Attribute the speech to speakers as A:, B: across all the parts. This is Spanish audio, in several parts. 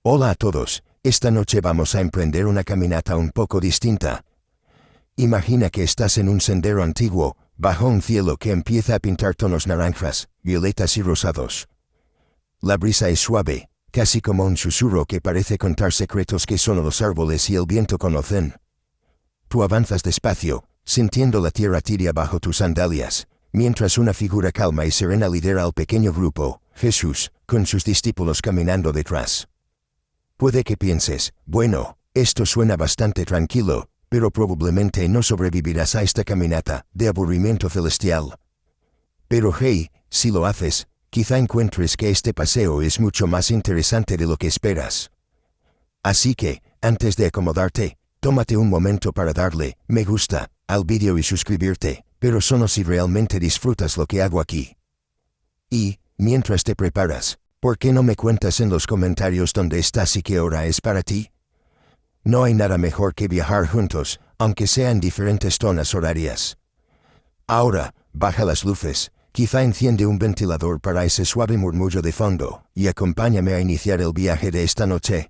A: Hola a todos, esta noche vamos a emprender una caminata un poco distinta. Imagina que estás en un sendero antiguo, bajo un cielo que empieza a pintar tonos naranjas, violetas y rosados. La brisa es suave, casi como un susurro que parece contar secretos que solo los árboles y el viento conocen. Tú avanzas despacio, sintiendo la tierra tibia bajo tus sandalias, mientras una figura calma y serena lidera al pequeño grupo, Jesús, con sus discípulos caminando detrás. Puede que pienses, bueno, esto suena bastante tranquilo, pero probablemente no sobrevivirás a esta caminata de aburrimiento celestial. Pero hey, si lo haces, quizá encuentres que este paseo es mucho más interesante de lo que esperas. Así que, antes de acomodarte, tómate un momento para darle me gusta al vídeo y suscribirte, pero solo si realmente disfrutas lo que hago aquí. Y, mientras te preparas, ¿por qué no me cuentas en los comentarios dónde estás y qué hora es para ti? No hay nada mejor que viajar juntos, aunque sea en diferentes zonas horarias. Ahora, baja las luces, quizá enciende un ventilador para ese suave murmullo de fondo, y acompáñame a iniciar el viaje de esta noche.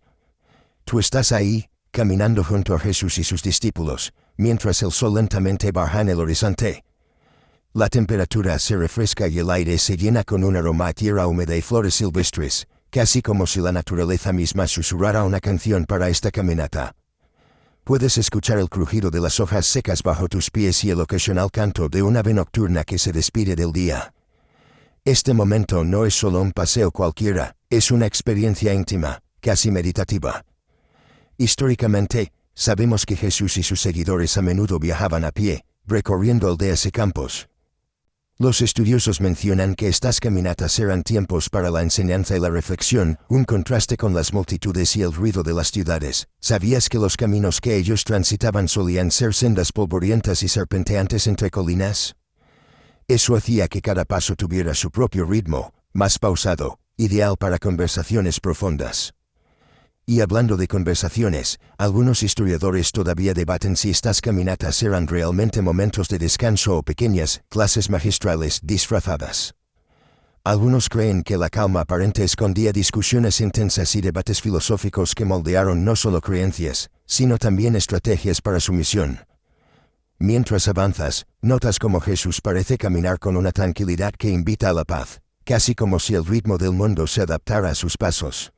A: Tú estás ahí, caminando junto a Jesús y sus discípulos, mientras el sol lentamente baja en el horizonte. La temperatura se refresca y el aire se llena con un aroma a tierra húmeda y flores silvestres, casi como si la naturaleza misma susurrara una canción para esta caminata. Puedes escuchar el crujido de las hojas secas bajo tus pies y el ocasional canto de un ave nocturna que se despide del día. Este momento no es solo un paseo cualquiera, es una experiencia íntima, casi meditativa. Históricamente, sabemos que Jesús y sus seguidores a menudo viajaban a pie, recorriendo aldeas y campos. Los estudiosos mencionan que estas caminatas eran tiempos para la enseñanza y la reflexión, un contraste con las multitudes y el ruido de las ciudades. ¿Sabías que los caminos que ellos transitaban solían ser sendas polvorientas y serpenteantes entre colinas? Eso hacía que cada paso tuviera su propio ritmo, más pausado, ideal para conversaciones profundas. Y hablando de conversaciones, algunos historiadores todavía debaten si estas caminatas eran realmente momentos de descanso o pequeñas clases magistrales disfrazadas. Algunos creen que la calma aparente escondía discusiones intensas y debates filosóficos que moldearon no solo creencias, sino también estrategias para su misión. Mientras avanzas, notas cómo Jesús parece caminar con una tranquilidad que invita a la paz, casi como si el ritmo del mundo se adaptara a sus pasos.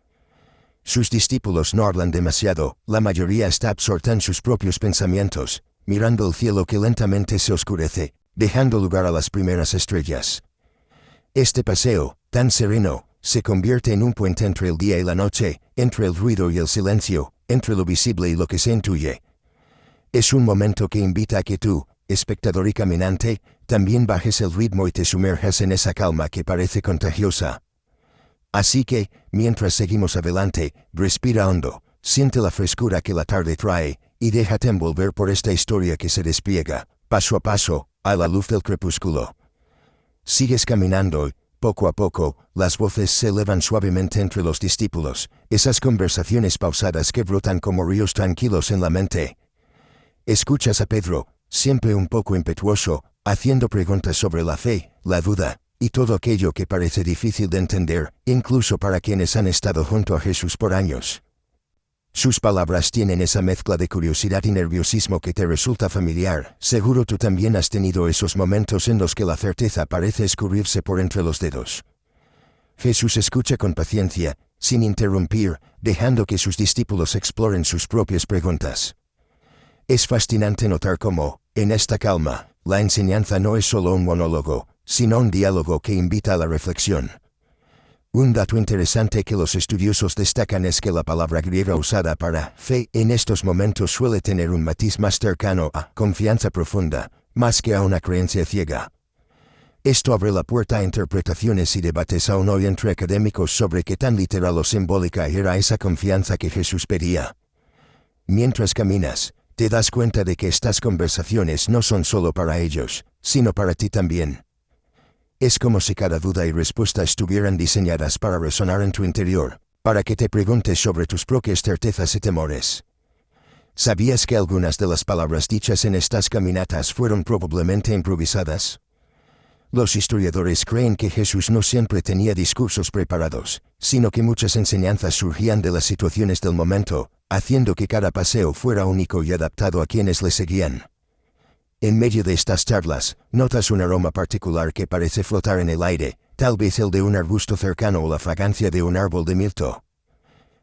A: Sus discípulos no hablan demasiado, la mayoría está absorta en sus propios pensamientos, mirando el cielo que lentamente se oscurece, dejando lugar a las primeras estrellas. Este paseo, tan sereno, se convierte en un puente entre el día y la noche, entre el ruido y el silencio, entre lo visible y lo que se intuye. Es un momento que invita a que tú, espectador y caminante, también bajes el ritmo y te sumerjas en esa calma que parece contagiosa. Así que, mientras seguimos adelante, respira hondo, siente la frescura que la tarde trae, y déjate envolver por esta historia que se despliega, paso a paso, a la luz del crepúsculo. Sigues caminando y, poco a poco, las voces se elevan suavemente entre los discípulos, esas conversaciones pausadas que brotan como ríos tranquilos en la mente. Escuchas a Pedro, siempre un poco impetuoso, haciendo preguntas sobre la fe, la duda, y todo aquello que parece difícil de entender, incluso para quienes han estado junto a Jesús por años. Sus palabras tienen esa mezcla de curiosidad y nerviosismo que te resulta familiar. Seguro tú también has tenido esos momentos en los que la certeza parece escurrirse por entre los dedos. Jesús escucha con paciencia, sin interrumpir, dejando que sus discípulos exploren sus propias preguntas. Es fascinante notar cómo, en esta calma, la enseñanza no es solo un monólogo, sino un diálogo que invita a la reflexión. Un dato interesante que los estudiosos destacan es que la palabra griega usada para fe en estos momentos suele tener un matiz más cercano a confianza profunda, más que a una creencia ciega. Esto abre la puerta a interpretaciones y debates aún hoy entre académicos sobre qué tan literal o simbólica era esa confianza que Jesús pedía. Mientras caminas, te das cuenta de que estas conversaciones no son solo para ellos, sino para ti también. Es como si cada duda y respuesta estuvieran diseñadas para resonar en tu interior, para que te preguntes sobre tus propias certezas y temores. ¿Sabías que algunas de las palabras dichas en estas caminatas fueron probablemente improvisadas? Los historiadores creen que Jesús no siempre tenía discursos preparados, sino que muchas enseñanzas surgían de las situaciones del momento, haciendo que cada paseo fuera único y adaptado a quienes le seguían. En medio de estas charlas, notas un aroma particular que parece flotar en el aire, tal vez el de un arbusto cercano o la fragancia de un árbol de mirto.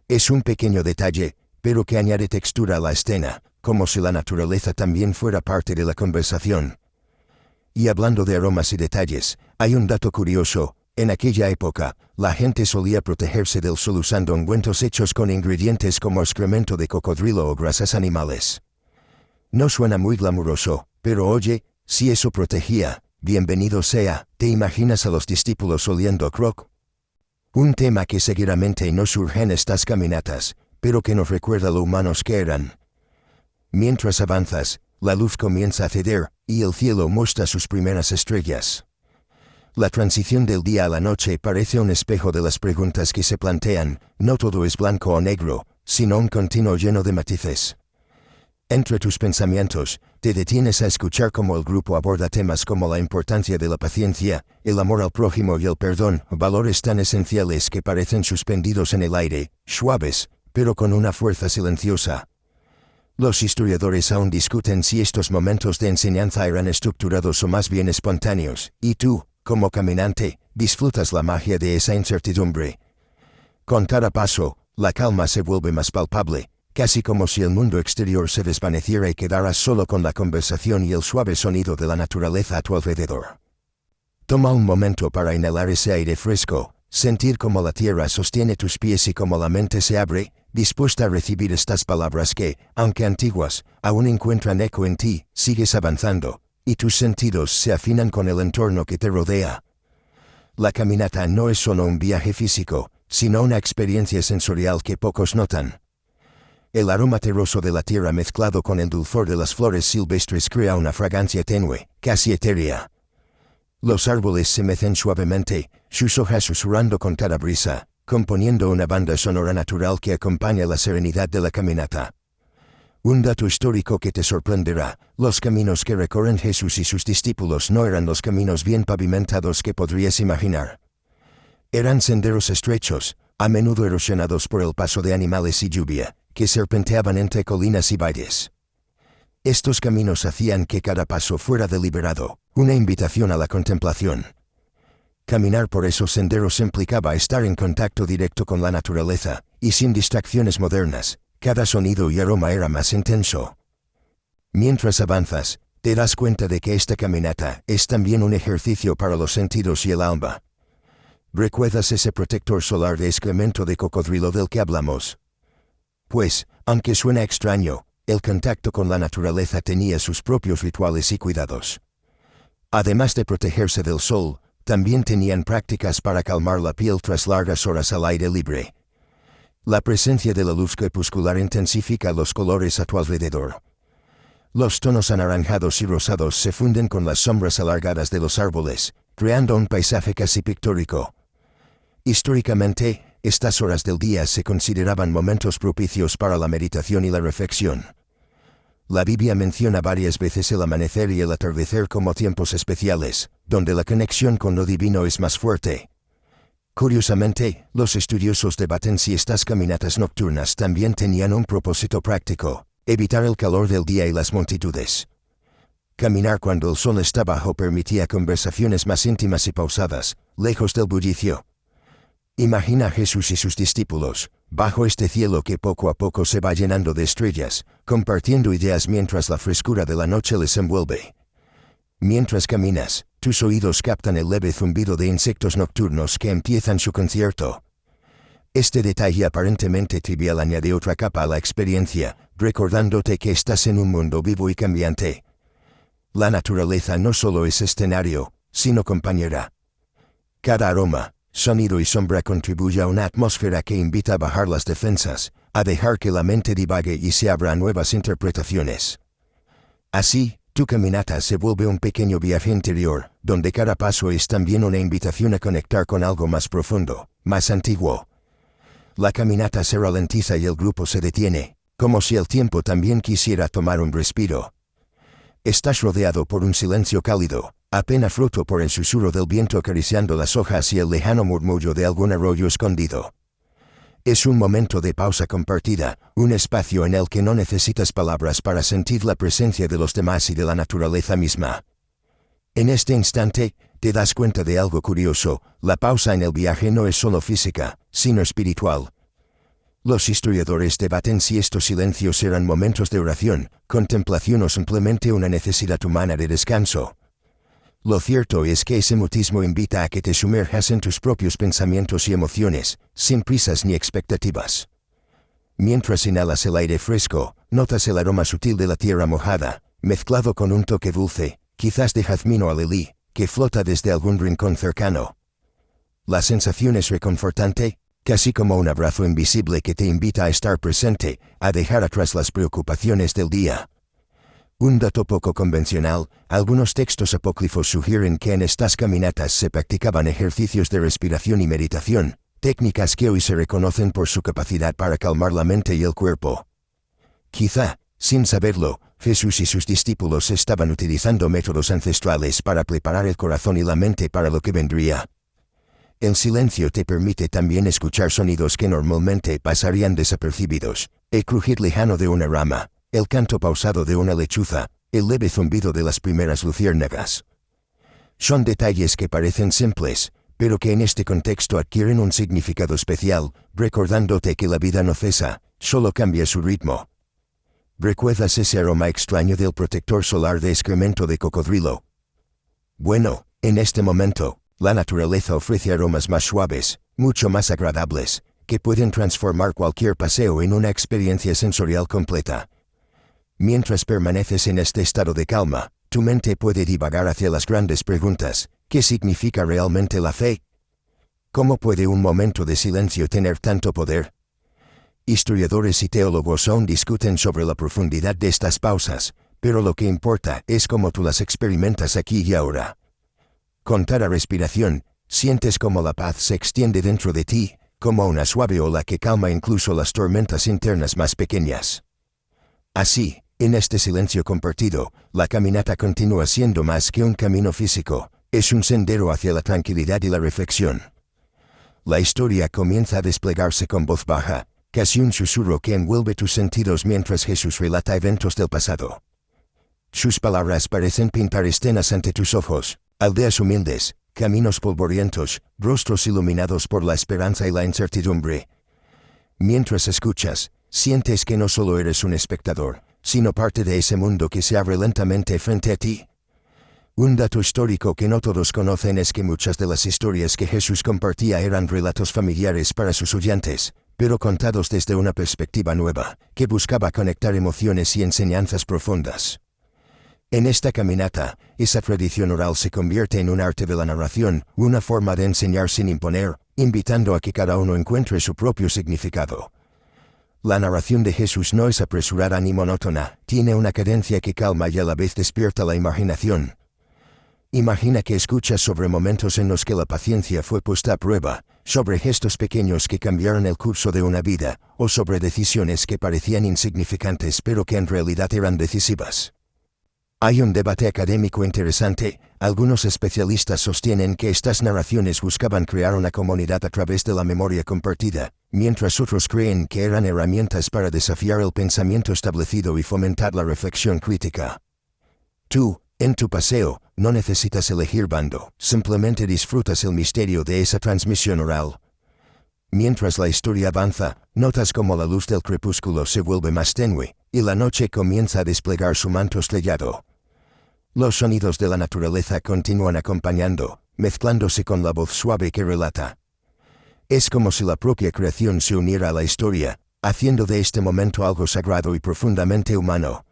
A: Es un pequeño detalle, pero que añade textura a la escena, como si la naturaleza también fuera parte de la conversación. Y hablando de aromas y detalles, hay un dato curioso: en aquella época, la gente solía protegerse del sol usando ungüentos hechos con ingredientes como excremento de cocodrilo o grasas animales. No suena muy glamuroso, pero oye, si eso protegía, bienvenido sea. ¿Te imaginas a los discípulos oliendo croc? Un tema que seguramente no surge en estas caminatas, pero que nos recuerda lo humanos que eran. Mientras avanzas, la luz comienza a ceder, y el cielo muestra sus primeras estrellas. La transición del día a la noche parece un espejo de las preguntas que se plantean. No todo es blanco o negro, sino un continuo lleno de matices. Entre tus pensamientos, te detienes a escuchar cómo el grupo aborda temas como la importancia de la paciencia, el amor al prójimo y el perdón, valores tan esenciales que parecen suspendidos en el aire, suaves, pero con una fuerza silenciosa. Los historiadores aún discuten si estos momentos de enseñanza eran estructurados o más bien espontáneos, y tú, como caminante, disfrutas la magia de esa incertidumbre. Con cada paso, la calma se vuelve más palpable, casi como si el mundo exterior se desvaneciera y quedaras solo con la conversación y el suave sonido de la naturaleza a tu alrededor. Toma un momento para inhalar ese aire fresco, sentir cómo la tierra sostiene tus pies y cómo la mente se abre, dispuesta a recibir estas palabras que, aunque antiguas, aún encuentran eco en ti. Sigues avanzando, y tus sentidos se afinan con el entorno que te rodea. La caminata no es solo un viaje físico, sino una experiencia sensorial que pocos notan. El aroma terroso de la tierra mezclado con el dulzor de las flores silvestres crea una fragancia tenue, casi etérea. Los árboles se mecen suavemente, sus hojas susurrando con cada brisa, componiendo una banda sonora natural que acompaña la serenidad de la caminata. Un dato histórico que te sorprenderá: los caminos que recorren Jesús y sus discípulos no eran los caminos bien pavimentados que podrías imaginar. Eran senderos estrechos, a menudo erosionados por el paso de animales y lluvia, que serpenteaban entre colinas y valles. Estos caminos hacían que cada paso fuera deliberado, una invitación a la contemplación. Caminar por esos senderos implicaba estar en contacto directo con la naturaleza, y sin distracciones modernas, cada sonido y aroma era más intenso. Mientras avanzas, te das cuenta de que esta caminata es también un ejercicio para los sentidos y el alma. ¿Recuerdas ese protector solar de excremento de cocodrilo del que hablamos? Pues, aunque suena extraño, el contacto con la naturaleza tenía sus propios rituales y cuidados. Además de protegerse del sol, también tenían prácticas para calmar la piel tras largas horas al aire libre. La presencia de la luz crepuscular intensifica los colores a tu alrededor. Los tonos anaranjados y rosados se funden con las sombras alargadas de los árboles, creando un paisaje casi pictórico. Históricamente, estas horas del día se consideraban momentos propicios para la meditación y la reflexión. La Biblia menciona varias veces el amanecer y el atardecer como tiempos especiales, donde la conexión con lo divino es más fuerte. Curiosamente, los estudiosos debaten si estas caminatas nocturnas también tenían un propósito práctico: evitar el calor del día y las multitudes. Caminar cuando el sol está bajo permitía conversaciones más íntimas y pausadas, lejos del bullicio. Imagina a Jesús y sus discípulos, bajo este cielo que poco a poco se va llenando de estrellas, compartiendo ideas mientras la frescura de la noche les envuelve. Mientras caminas, tus oídos captan el leve zumbido de insectos nocturnos que empiezan su concierto. Este detalle aparentemente trivial añade otra capa a la experiencia, recordándote que estás en un mundo vivo y cambiante. La naturaleza no solo es escenario, sino compañera. Cada aroma, sonido y sombra contribuye a una atmósfera que invita a bajar las defensas, a dejar que la mente divague y se abra a nuevas interpretaciones. Así, tu caminata se vuelve un pequeño viaje interior, donde cada paso es también una invitación a conectar con algo más profundo, más antiguo. La caminata se ralentiza y el grupo se detiene, como si el tiempo también quisiera tomar un respiro. Estás rodeado por un silencio cálido, apenas roto por el susurro del viento acariciando las hojas y el lejano murmullo de algún arroyo escondido. Es un momento de pausa compartida, un espacio en el que no necesitas palabras para sentir la presencia de los demás y de la naturaleza misma. En este instante, te das cuenta de algo curioso: la pausa en el viaje no es solo física, sino espiritual. Los historiadores debaten si estos silencios eran momentos de oración, contemplación o simplemente una necesidad humana de descanso. Lo cierto es que ese mutismo invita a que te sumerjas en tus propios pensamientos y emociones, sin prisas ni expectativas. Mientras inhalas el aire fresco, notas el aroma sutil de la tierra mojada, mezclado con un toque dulce, quizás de jazmín o alelí, que flota desde algún rincón cercano. La sensación es reconfortante, casi como un abrazo invisible que te invita a estar presente, a dejar atrás las preocupaciones del día. Un dato poco convencional: algunos textos apócrifos sugieren que en estas caminatas se practicaban ejercicios de respiración y meditación, técnicas que hoy se reconocen por su capacidad para calmar la mente y el cuerpo. Quizá, sin saberlo, Jesús y sus discípulos estaban utilizando métodos ancestrales para preparar el corazón y la mente para lo que vendría. El silencio te permite también escuchar sonidos que normalmente pasarían desapercibidos: el crujir lejano de una rama, el canto pausado de una lechuza, el leve zumbido de las primeras luciérnagas. Son detalles que parecen simples, pero que en este contexto adquieren un significado especial, recordándote que la vida no cesa, solo cambia su ritmo. ¿Recuerdas ese aroma extraño del protector solar de excremento de cocodrilo? Bueno, en este momento, la naturaleza ofrece aromas más suaves, mucho más agradables, que pueden transformar cualquier paseo en una experiencia sensorial completa. Mientras permaneces en este estado de calma, tu mente puede divagar hacia las grandes preguntas: ¿qué significa realmente la fe? ¿Cómo puede un momento de silencio tener tanto poder? Historiadores y teólogos aún discuten sobre la profundidad de estas pausas, pero lo que importa es cómo tú las experimentas aquí y ahora. Con cada respiración, sientes cómo la paz se extiende dentro de ti, como una suave ola que calma incluso las tormentas internas más pequeñas. Así, en este silencio compartido, la caminata continúa siendo más que un camino físico, es un sendero hacia la tranquilidad y la reflexión. La historia comienza a desplegarse con voz baja, casi un susurro que envuelve tus sentidos mientras Jesús relata eventos del pasado. Sus palabras parecen pintar escenas ante tus ojos: aldeas humildes, caminos polvorientos, rostros iluminados por la esperanza y la incertidumbre. Mientras escuchas, sientes que no solo eres un espectador, sino parte de ese mundo que se abre lentamente frente a ti. Un dato histórico que no todos conocen es que muchas de las historias que Jesús compartía eran relatos familiares para sus oyentes, pero contados desde una perspectiva nueva, que buscaba conectar emociones y enseñanzas profundas. En esta caminata, esa tradición oral se convierte en un arte de la narración, una forma de enseñar sin imponer, invitando a que cada uno encuentre su propio significado. La narración de Jesús no es apresurada ni monótona, tiene una cadencia que calma y a la vez despierta la imaginación. Imagina que escuchas sobre momentos en los que la paciencia fue puesta a prueba, sobre gestos pequeños que cambiaron el curso de una vida, o sobre decisiones que parecían insignificantes pero que en realidad eran decisivas. Hay un debate académico interesante. Algunos especialistas sostienen que estas narraciones buscaban crear una comunidad a través de la memoria compartida, mientras otros creen que eran herramientas para desafiar el pensamiento establecido y fomentar la reflexión crítica. Tú, en tu paseo, no necesitas elegir bando, simplemente disfrutas el misterio de esa transmisión oral. Mientras la historia avanza, notas cómo la luz del crepúsculo se vuelve más tenue, y la noche comienza a desplegar su manto estrellado. Los sonidos de la naturaleza continúan acompañando, mezclándose con la voz suave que relata. Es como si la propia creación se uniera a la historia, haciendo de este momento algo sagrado y profundamente humano.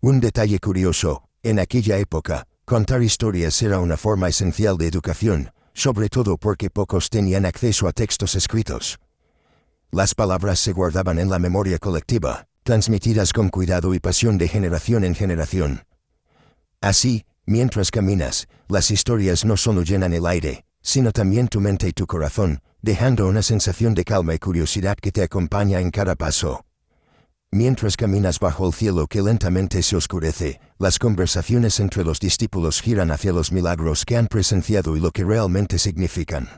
A: Un detalle curioso: en aquella época, contar historias era una forma esencial de educación, sobre todo porque pocos tenían acceso a textos escritos. Las palabras se guardaban en la memoria colectiva, transmitidas con cuidado y pasión de generación en generación. Así, mientras caminas, las historias no solo llenan el aire, sino también tu mente y tu corazón, dejando una sensación de calma y curiosidad que te acompaña en cada paso. Mientras caminas bajo el cielo que lentamente se oscurece, las conversaciones entre los discípulos giran hacia los milagros que han presenciado y lo que realmente significan.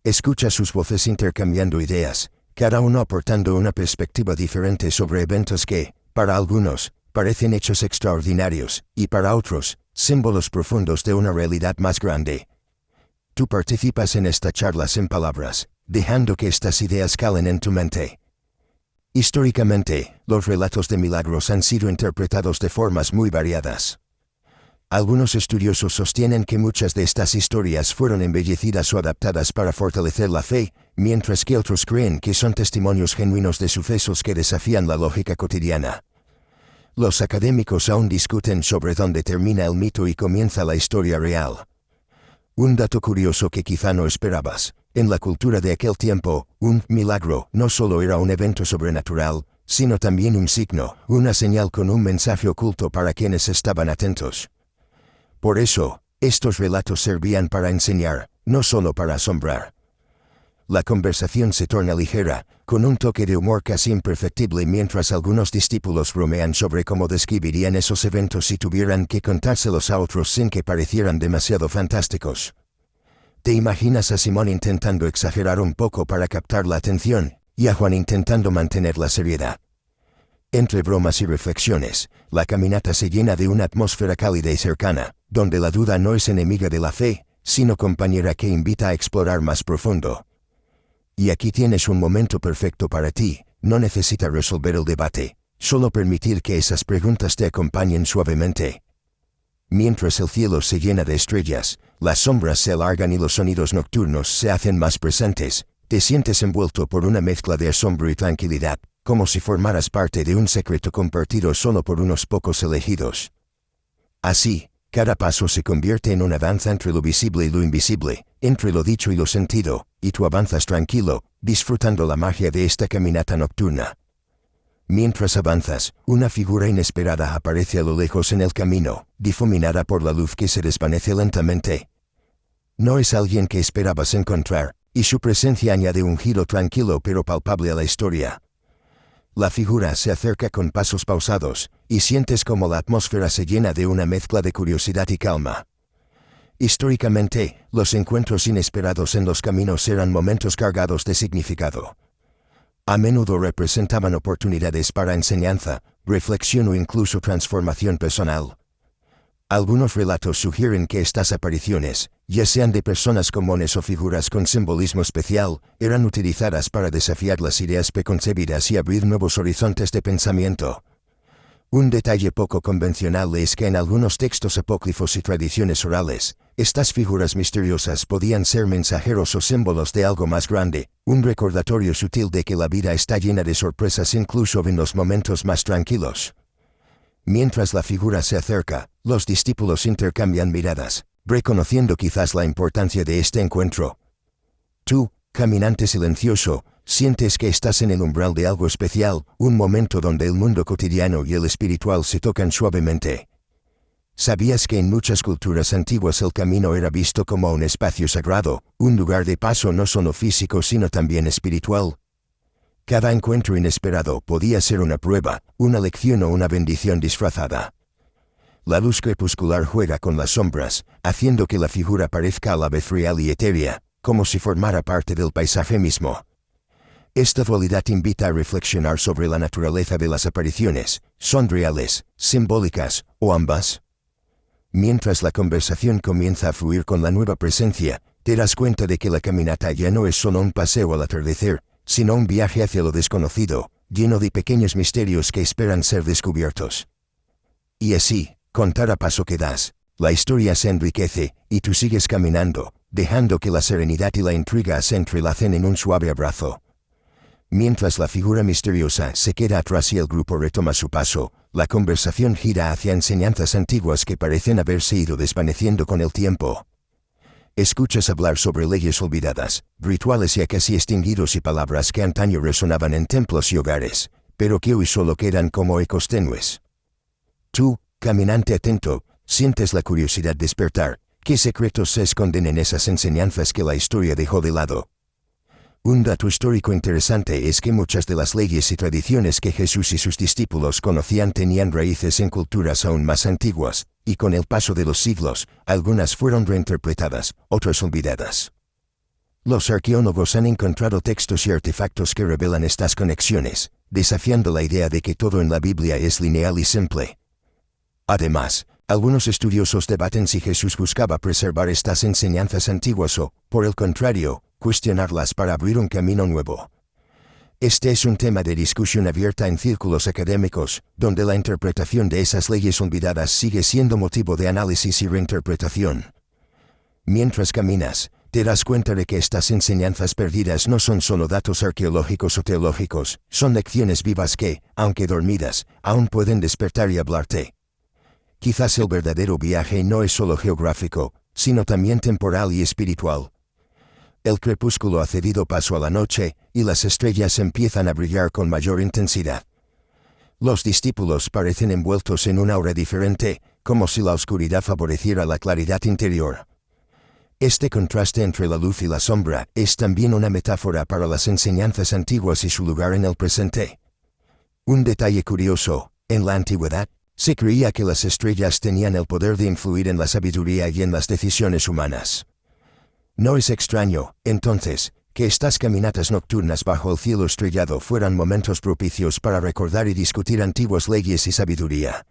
A: Escucha sus voces intercambiando ideas, cada uno aportando una perspectiva diferente sobre eventos que, para algunos, parecen hechos extraordinarios, y para otros, símbolos profundos de una realidad más grande. Tú participas en esta charla sin palabras, dejando que estas ideas calen en tu mente. Históricamente, los relatos de milagros han sido interpretados de formas muy variadas. Algunos estudiosos sostienen que muchas de estas historias fueron embellecidas o adaptadas para fortalecer la fe, mientras que otros creen que son testimonios genuinos de sucesos que desafían la lógica cotidiana. Los académicos aún discuten sobre dónde termina el mito y comienza la historia real. Un dato curioso que quizá no esperabas: en la cultura de aquel tiempo, un milagro no solo era un evento sobrenatural, sino también un signo, una señal con un mensaje oculto para quienes estaban atentos. Por eso, estos relatos servían para enseñar, no solo para asombrar. La conversación se torna ligera, con un toque de humor casi imperceptible mientras algunos discípulos bromean sobre cómo describirían esos eventos si tuvieran que contárselos a otros sin que parecieran demasiado fantásticos. ¿Te imaginas a Simón intentando exagerar un poco para captar la atención, y a Juan intentando mantener la seriedad? Entre bromas y reflexiones, la caminata se llena de una atmósfera cálida y cercana, donde la duda no es enemiga de la fe, sino compañera que invita a explorar más profundo. Y aquí tienes un momento perfecto para ti, no necesitas resolver el debate, solo permitir que esas preguntas te acompañen suavemente. Mientras el cielo se llena de estrellas, las sombras se alargan y los sonidos nocturnos se hacen más presentes, te sientes envuelto por una mezcla de asombro y tranquilidad, como si formaras parte de un secreto compartido solo por unos pocos elegidos. Así, cada paso se convierte en una danza entre lo visible y lo invisible, entre lo dicho y lo sentido, y tú avanzas tranquilo, disfrutando la magia de esta caminata nocturna. Mientras avanzas, una figura inesperada aparece a lo lejos en el camino, difuminada por la luz que se desvanece lentamente. No es alguien que esperabas encontrar, y su presencia añade un giro tranquilo pero palpable a la historia. La figura se acerca con pasos pausados, y sientes como la atmósfera se llena de una mezcla de curiosidad y calma. Históricamente, los encuentros inesperados en los caminos eran momentos cargados de significado. A menudo representaban oportunidades para enseñanza, reflexión o incluso transformación personal. Algunos relatos sugieren que estas apariciones, ya sean de personas comunes o figuras con simbolismo especial, eran utilizadas para desafiar las ideas preconcebidas y abrir nuevos horizontes de pensamiento. Un detalle poco convencional es que en algunos textos apócrifos y tradiciones orales, estas figuras misteriosas podían ser mensajeros o símbolos de algo más grande, un recordatorio sutil de que la vida está llena de sorpresas incluso en los momentos más tranquilos. Mientras la figura se acerca, los discípulos intercambian miradas, reconociendo quizás la importancia de este encuentro. Tú, caminante silencioso, sientes que estás en el umbral de algo especial, un momento donde el mundo cotidiano y el espiritual se tocan suavemente. ¿Sabías que en muchas culturas antiguas el camino era visto como un espacio sagrado, un lugar de paso no solo físico sino también espiritual? Cada encuentro inesperado podía ser una prueba, una lección o una bendición disfrazada. La luz crepuscular juega con las sombras, haciendo que la figura parezca a la vez real y etérea, como si formara parte del paisaje mismo. Esta dualidad invita a reflexionar sobre la naturaleza de las apariciones. ¿Son reales, simbólicas, o ambas? Mientras la conversación comienza a fluir con la nueva presencia, te das cuenta de que la caminata ya no es solo un paseo al atardecer, sino un viaje hacia lo desconocido, lleno de pequeños misterios que esperan ser descubiertos. Y así, con cada paso que das, la historia se enriquece, y tú sigues caminando, dejando que la serenidad y la intriga se entrelacen en un suave abrazo. Mientras la figura misteriosa se queda atrás y el grupo retoma su paso, la conversación gira hacia enseñanzas antiguas que parecen haberse ido desvaneciendo con el tiempo. Escuchas hablar sobre leyes olvidadas, rituales ya casi extinguidos y palabras que antaño resonaban en templos y hogares, pero que hoy solo quedan como ecos tenues. Tú, caminante atento, sientes la curiosidad despertar. ¿Qué secretos se esconden en esas enseñanzas que la historia dejó de lado? Un dato histórico interesante es que muchas de las leyes y tradiciones que Jesús y sus discípulos conocían tenían raíces en culturas aún más antiguas, y con el paso de los siglos, algunas fueron reinterpretadas, otras olvidadas. Los arqueólogos han encontrado textos y artefactos que revelan estas conexiones, desafiando la idea de que todo en la Biblia es lineal y simple. Además, algunos estudiosos debaten si Jesús buscaba preservar estas enseñanzas antiguas o, por el contrario, cuestionarlas para abrir un camino nuevo. Este es un tema de discusión abierta en círculos académicos, donde la interpretación de esas leyes olvidadas sigue siendo motivo de análisis y reinterpretación. Mientras caminas, te das cuenta de que estas enseñanzas perdidas no son solo datos arqueológicos o teológicos, son lecciones vivas que, aunque dormidas, aún pueden despertar y hablarte. Quizás el verdadero viaje no es solo geográfico, sino también temporal y espiritual. El crepúsculo ha cedido paso a la noche, y las estrellas empiezan a brillar con mayor intensidad. Los discípulos parecen envueltos en una aura diferente, como si la oscuridad favoreciera la claridad interior. Este contraste entre la luz y la sombra es también una metáfora para las enseñanzas antiguas y su lugar en el presente. Un detalle curioso: en la antigüedad, se creía que las estrellas tenían el poder de influir en la sabiduría y en las decisiones humanas. No es extraño, entonces, que estas caminatas nocturnas bajo el cielo estrellado fueran momentos propicios para recordar y discutir antiguas leyes y sabiduría.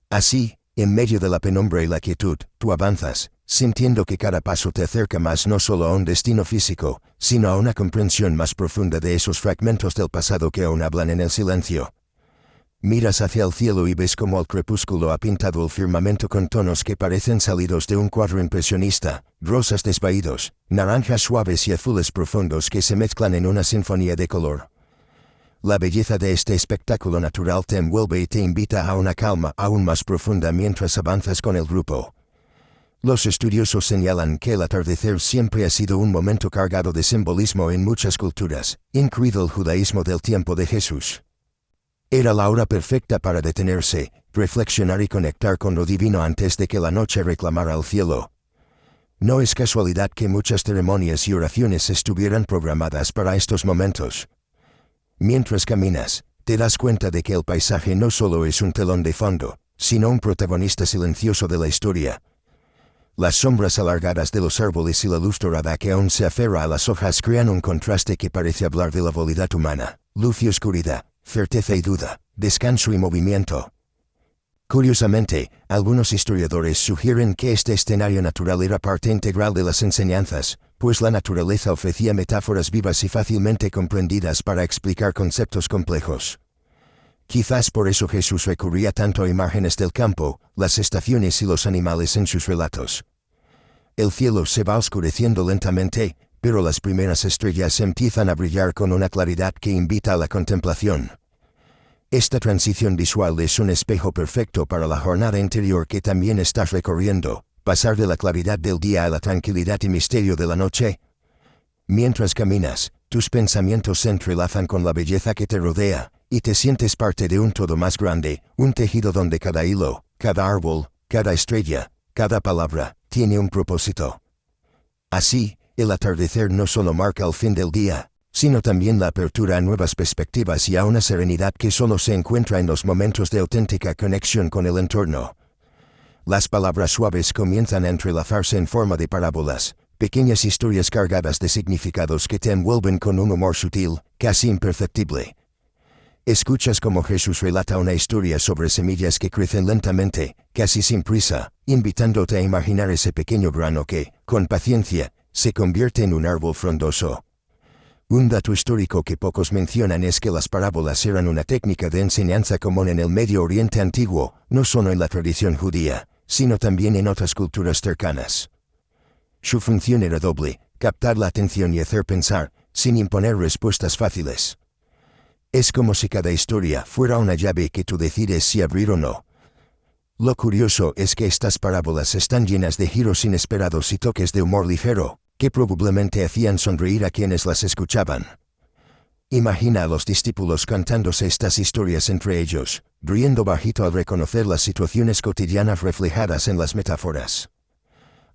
A: Así, en medio de la penumbra y la quietud, tú avanzas, sintiendo que cada paso te acerca más no solo a un destino físico, sino a una comprensión más profunda de esos fragmentos del pasado que aún hablan en el silencio. Miras hacia el cielo y ves cómo el crepúsculo ha pintado el firmamento con tonos que parecen salidos de un cuadro impresionista, rosas desvaídos, naranjas suaves y azules profundos que se mezclan en una sinfonía de color. La belleza de este espectáculo natural te envuelve y te invita a una calma aún más profunda mientras avanzas con el grupo. Los estudiosos señalan que el atardecer siempre ha sido un momento cargado de simbolismo en muchas culturas, incluido el judaísmo del tiempo de Jesús. Era la hora perfecta para detenerse, reflexionar y conectar con lo divino antes de que la noche reclamara al cielo. No es casualidad que muchas ceremonias y oraciones estuvieran programadas para estos momentos. Mientras caminas, te das cuenta de que el paisaje no solo es un telón de fondo, sino un protagonista silencioso de la historia. Las sombras alargadas de los árboles y la luz dorada que aún se aferra a las hojas crean un contraste que parece hablar de la voluntad humana, luz y oscuridad, certeza y duda, descanso y movimiento. Curiosamente, algunos historiadores sugieren que este escenario natural era parte integral de las enseñanzas, pues la naturaleza ofrecía metáforas vivas y fácilmente comprendidas para explicar conceptos complejos. Quizás por eso Jesús recurría tanto a imágenes del campo, las estaciones y los animales en sus relatos. El cielo se va oscureciendo lentamente, pero las primeras estrellas empiezan a brillar con una claridad que invita a la contemplación. Esta transición visual es un espejo perfecto para la jornada interior que también estás recorriendo, pasar de la claridad del día a la tranquilidad y misterio de la noche. Mientras caminas, tus pensamientos se entrelazan con la belleza que te rodea, y te sientes parte de un todo más grande, un tejido donde cada hilo, cada árbol, cada estrella, cada palabra, tiene un propósito. Así, el atardecer no solo marca el fin del día, sino también la apertura a nuevas perspectivas y a una serenidad que solo se encuentra en los momentos de auténtica conexión con el entorno. Las palabras suaves comienzan a entrelazarse en forma de parábolas, pequeñas historias cargadas de significados que te envuelven con un humor sutil, casi imperceptible. Escuchas cómo Jesús relata una historia sobre semillas que crecen lentamente, casi sin prisa, invitándote a imaginar ese pequeño grano que, con paciencia, se convierte en un árbol frondoso. Un dato histórico que pocos mencionan es que las parábolas eran una técnica de enseñanza común en el Medio Oriente antiguo, no solo en la tradición judía, sino también en otras culturas cercanas. Su función era doble: captar la atención y hacer pensar, sin imponer respuestas fáciles. Es como si cada historia fuera una llave que tú decides si abrir o no. Lo curioso es que estas parábolas están llenas de giros inesperados y toques de humor ligero, que probablemente hacían sonreír a quienes las escuchaban. Imagina a los discípulos contándose estas historias entre ellos, riendo bajito al reconocer las situaciones cotidianas reflejadas en las metáforas.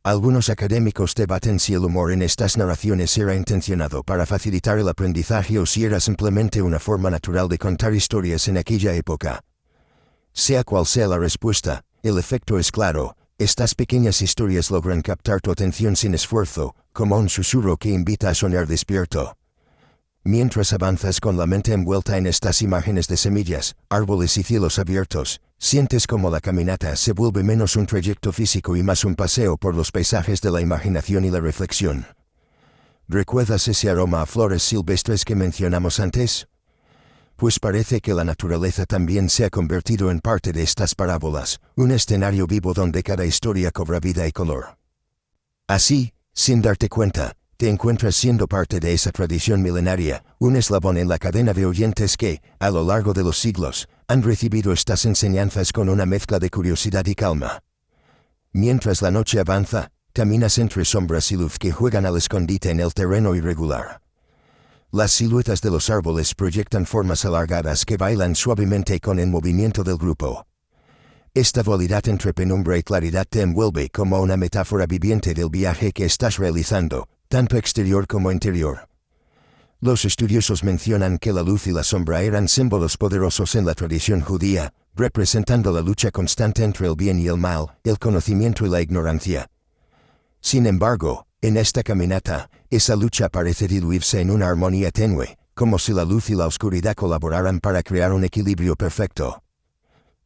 A: Algunos académicos debaten si el humor en estas narraciones era intencionado para facilitar el aprendizaje o si era simplemente una forma natural de contar historias en aquella época. Sea cual sea la respuesta, el efecto es claro: estas pequeñas historias logran captar tu atención sin esfuerzo, como un susurro que invita a soñar despierto. Mientras avanzas con la mente envuelta en estas imágenes de semillas, árboles y cielos abiertos, sientes como la caminata se vuelve menos un trayecto físico y más un paseo por los paisajes de la imaginación y la reflexión. ¿Recuerdas ese aroma a flores silvestres que mencionamos antes? Pues parece que la naturaleza también se ha convertido en parte de estas parábolas, un escenario vivo donde cada historia cobra vida y color. Así, sin darte cuenta, te encuentras siendo parte de esa tradición milenaria, un eslabón en la cadena de oyentes que, a lo largo de los siglos, han recibido estas enseñanzas con una mezcla de curiosidad y calma. Mientras la noche avanza, caminas entre sombras y luz que juegan al escondite en el terreno irregular. Las siluetas de los árboles proyectan formas alargadas que bailan suavemente con el movimiento del grupo. Esta dualidad entre penumbra y claridad te envuelve como una metáfora viviente del viaje que estás realizando, tanto exterior como interior. Los estudiosos mencionan que la luz y la sombra eran símbolos poderosos en la tradición judía, representando la lucha constante entre el bien y el mal, el conocimiento y la ignorancia. Sin embargo, en esta caminata, esa lucha parece diluirse en una armonía tenue, como si la luz y la oscuridad colaboraran para crear un equilibrio perfecto.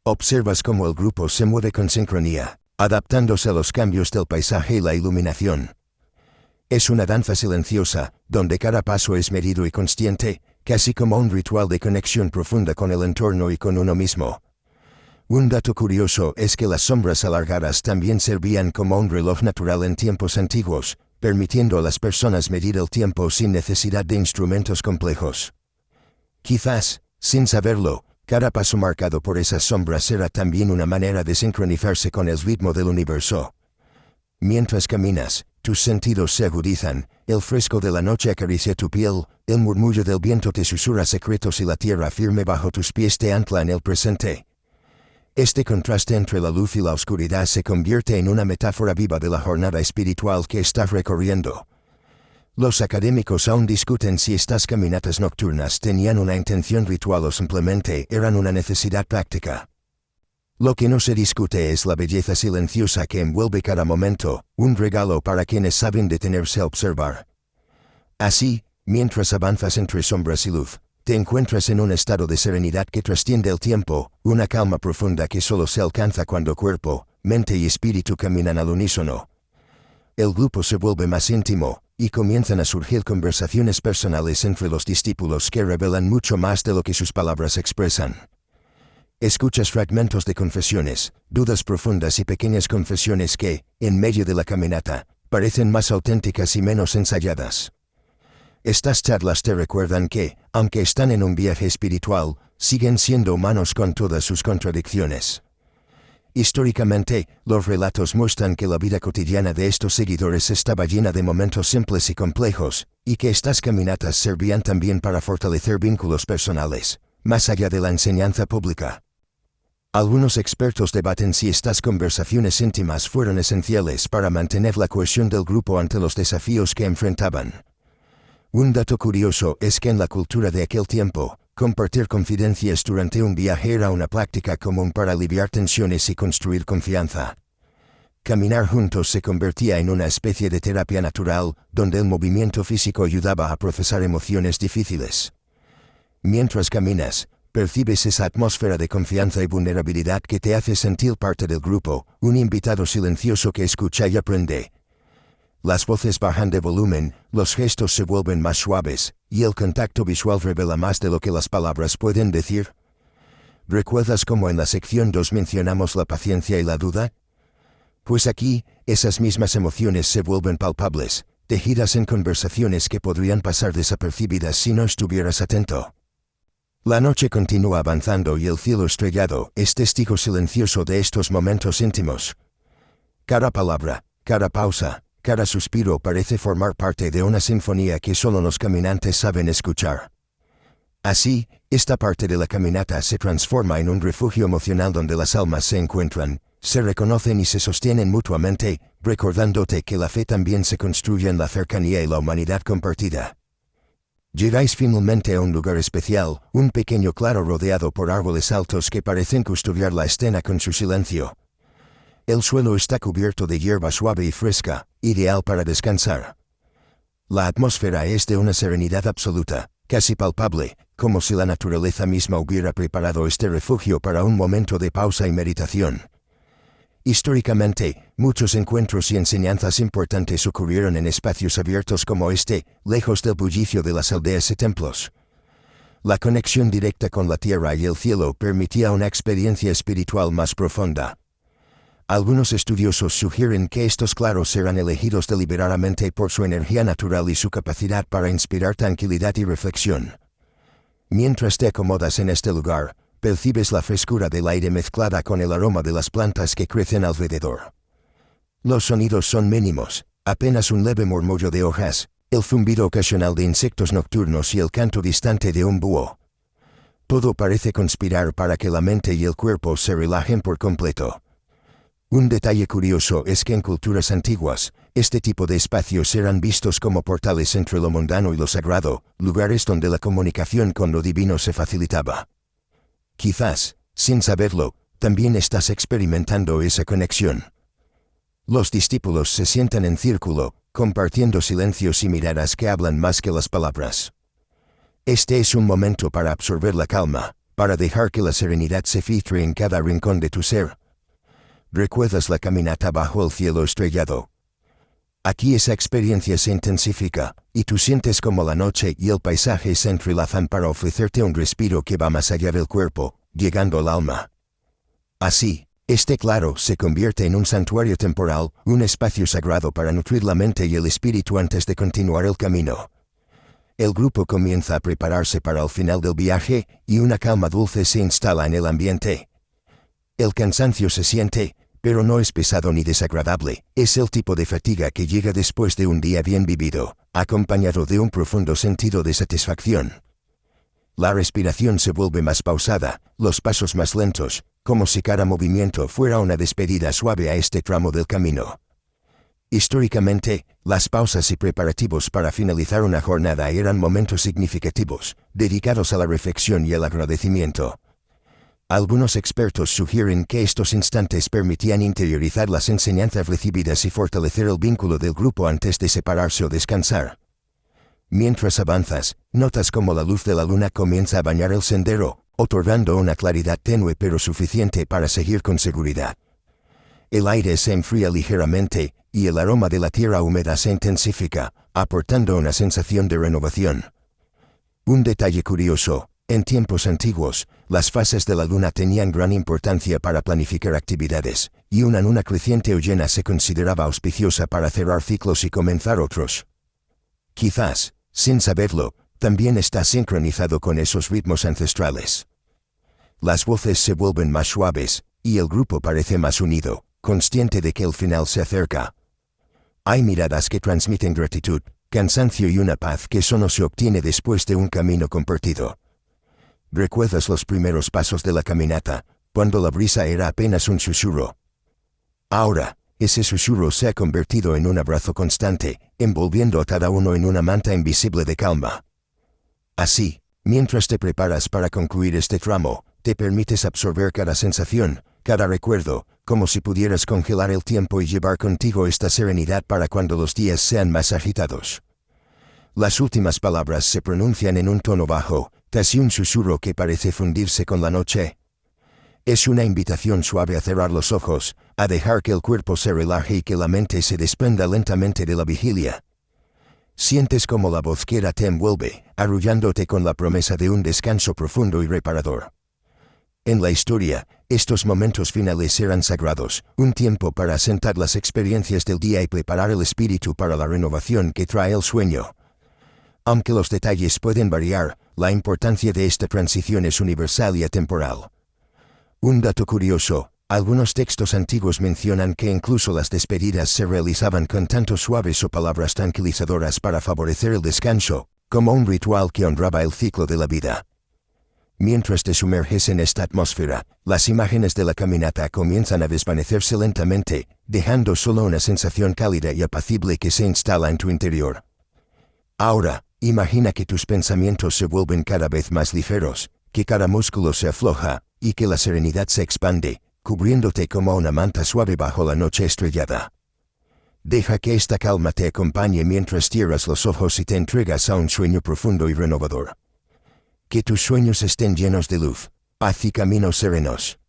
A: Observas cómo el grupo se mueve con sincronía, adaptándose a los cambios del paisaje y la iluminación. Es una danza silenciosa, donde cada paso es medido y consciente, casi como un ritual de conexión profunda con el entorno y con uno mismo. Un dato curioso es que las sombras alargadas también servían como un reloj natural en tiempos antiguos, permitiendo a las personas medir el tiempo sin necesidad de instrumentos complejos. Quizás, sin saberlo, cada paso marcado por esas sombras era también una manera de sincronizarse con el ritmo del universo. Mientras caminas, tus sentidos se agudizan, el fresco de la noche acaricia tu piel, el murmullo del viento te susurra secretos y la tierra firme bajo tus pies te ancla en el presente. Este contraste entre la luz y la oscuridad se convierte en una metáfora viva de la jornada espiritual que estás recorriendo. Los académicos aún discuten si estas caminatas nocturnas tenían una intención ritual o simplemente eran una necesidad práctica. Lo que no se discute es la belleza silenciosa que envuelve cada momento, un regalo para quienes saben detenerse a observar. Así, mientras avanzas entre sombras y luz, te encuentras en un estado de serenidad que trasciende el tiempo, una calma profunda que solo se alcanza cuando cuerpo, mente y espíritu caminan al unísono. El grupo se vuelve más íntimo, y comienzan a surgir conversaciones personales entre los discípulos que revelan mucho más de lo que sus palabras expresan. Escuchas fragmentos de confesiones, dudas profundas y pequeñas confesiones que, en medio de la caminata, parecen más auténticas y menos ensayadas. Estas charlas te recuerdan que, aunque están en un viaje espiritual, siguen siendo humanos con todas sus contradicciones. Históricamente, los relatos muestran que la vida cotidiana de estos seguidores estaba llena de momentos simples y complejos, y que estas caminatas servían también para fortalecer vínculos personales, más allá de la enseñanza pública. Algunos expertos debaten si estas conversaciones íntimas fueron esenciales para mantener la cohesión del grupo ante los desafíos que enfrentaban. Un dato curioso es que en la cultura de aquel tiempo, compartir confidencias durante un viaje era una práctica común para aliviar tensiones y construir confianza. Caminar juntos se convertía en una especie de terapia natural, donde el movimiento físico ayudaba a procesar emociones difíciles. Mientras caminas, percibes esa atmósfera de confianza y vulnerabilidad que te hace sentir parte del grupo, un invitado silencioso que escucha y aprende. Las voces bajan de volumen, los gestos se vuelven más suaves, y el contacto visual revela más de lo que las palabras pueden decir. ¿Recuerdas cómo en la sección 2 mencionamos la paciencia y la duda? Pues aquí, esas mismas emociones se vuelven palpables, tejidas en conversaciones que podrían pasar desapercibidas si no estuvieras atento. La noche continúa avanzando y el cielo estrellado es testigo silencioso de estos momentos íntimos. Cada palabra, cada pausa, cada suspiro parece formar parte de una sinfonía que solo los caminantes saben escuchar. Así, esta parte de la caminata se transforma en un refugio emocional donde las almas se encuentran, Se reconocen y se sostienen mutuamente, recordándote que la fe también se construye en la cercanía y la humanidad compartida. Llegáis finalmente a un lugar especial, un pequeño claro rodeado por árboles altos que parecen custodiar la escena con su silencio. El suelo está cubierto de hierba suave y fresca, ideal para descansar. La atmósfera es de una serenidad absoluta, casi palpable, como si la naturaleza misma hubiera preparado este refugio para un momento de pausa y meditación. Históricamente, muchos encuentros y enseñanzas importantes ocurrieron en espacios abiertos como este, lejos del bullicio de las aldeas y templos. La conexión directa con la tierra y el cielo permitía una experiencia espiritual más profunda. Algunos estudiosos sugieren que estos claros eran elegidos deliberadamente por su energía natural y su capacidad para inspirar tranquilidad y reflexión. Mientras te acomodas en este lugar, percibes la frescura del aire mezclada con el aroma de las plantas que crecen alrededor. Los sonidos son mínimos, apenas un leve murmullo de hojas, el zumbido ocasional de insectos nocturnos y el canto distante de un búho. Todo parece conspirar para que la mente y el cuerpo se relajen por completo. Un detalle curioso es que en culturas antiguas, este tipo de espacios eran vistos como portales entre lo mundano y lo sagrado, lugares donde la comunicación con lo divino se facilitaba. Quizás, sin saberlo, también estás experimentando esa conexión. Los discípulos se sientan en círculo, compartiendo silencios y miradas que hablan más que las palabras. Este es un momento para absorber la calma, para dejar que la serenidad se filtre en cada rincón de tu ser. ¿Recuerdas la caminata bajo el cielo estrellado? Aquí esa experiencia se intensifica, y tú sientes como la noche y el paisaje se entrelazan para ofrecerte un respiro que va más allá del cuerpo, llegando al alma. Así, este claro se convierte en un santuario temporal, un espacio sagrado para nutrir la mente y el espíritu antes de continuar el camino. El grupo comienza a prepararse para el final del viaje, y una calma dulce se instala en el ambiente. El cansancio se siente, pero no es pesado ni desagradable, es el tipo de fatiga que llega después de un día bien vivido, acompañado de un profundo sentido de satisfacción. La respiración se vuelve más pausada, los pasos más lentos, como si cada movimiento fuera una despedida suave a este tramo del camino. Históricamente, las pausas y preparativos para finalizar una jornada eran momentos significativos, dedicados a la reflexión y el agradecimiento. Algunos expertos sugieren que estos instantes permitían interiorizar las enseñanzas recibidas y fortalecer el vínculo del grupo antes de separarse o descansar. Mientras avanzas, notas cómo la luz de la luna comienza a bañar el sendero, otorgando una claridad tenue pero suficiente para seguir con seguridad. El aire se enfría ligeramente, y el aroma de la tierra húmeda se intensifica, aportando una sensación de renovación. Un detalle curioso. En tiempos antiguos, las fases de la luna tenían gran importancia para planificar actividades, y una luna creciente o llena se consideraba auspiciosa para cerrar ciclos y comenzar otros. Quizás, sin saberlo, también está sincronizado con esos ritmos ancestrales. Las voces se vuelven más suaves, y el grupo parece más unido, consciente de que el final se acerca. Hay miradas que transmiten gratitud, cansancio y una paz que solo se obtiene después de un camino compartido. ¿Recuerdas los primeros pasos de la caminata, cuando la brisa era apenas un susurro? Ahora, ese susurro se ha convertido en un abrazo constante, envolviendo a cada uno en una manta invisible de calma. Así, mientras te preparas para concluir este tramo, te permites absorber cada sensación, cada recuerdo, como si pudieras congelar el tiempo y llevar contigo esta serenidad para cuando los días sean más agitados. Las últimas palabras se pronuncian en un tono bajo, casi un susurro que parece fundirse con la noche. Es una invitación suave a cerrar los ojos, a dejar que el cuerpo se relaje y que la mente se desprenda lentamente de la vigilia. Sientes como la bosquera te envuelve, arrullándote con la promesa de un descanso profundo y reparador. En la historia, estos momentos finales eran sagrados, un tiempo para asentar las experiencias del día y preparar el espíritu para la renovación que trae el sueño. Aunque los detalles pueden variar, la importancia de esta transición es universal y atemporal. Un dato curioso, algunos textos antiguos mencionan que incluso las despedidas se realizaban con cantos suaves o palabras tranquilizadoras para favorecer el descanso, como un ritual que honraba el ciclo de la vida. Mientras te sumerges en esta atmósfera, las imágenes de la caminata comienzan a desvanecerse lentamente, dejando solo una sensación cálida y apacible que se instala en tu interior. Ahora, imagina que tus pensamientos se vuelven cada vez más ligeros, que cada músculo se afloja, y que la serenidad se expande, cubriéndote como una manta suave bajo la noche estrellada. Deja que esta calma te acompañe mientras cierras los ojos y te entregas a un sueño profundo y renovador. Que tus sueños estén llenos de luz, paz y caminos serenos.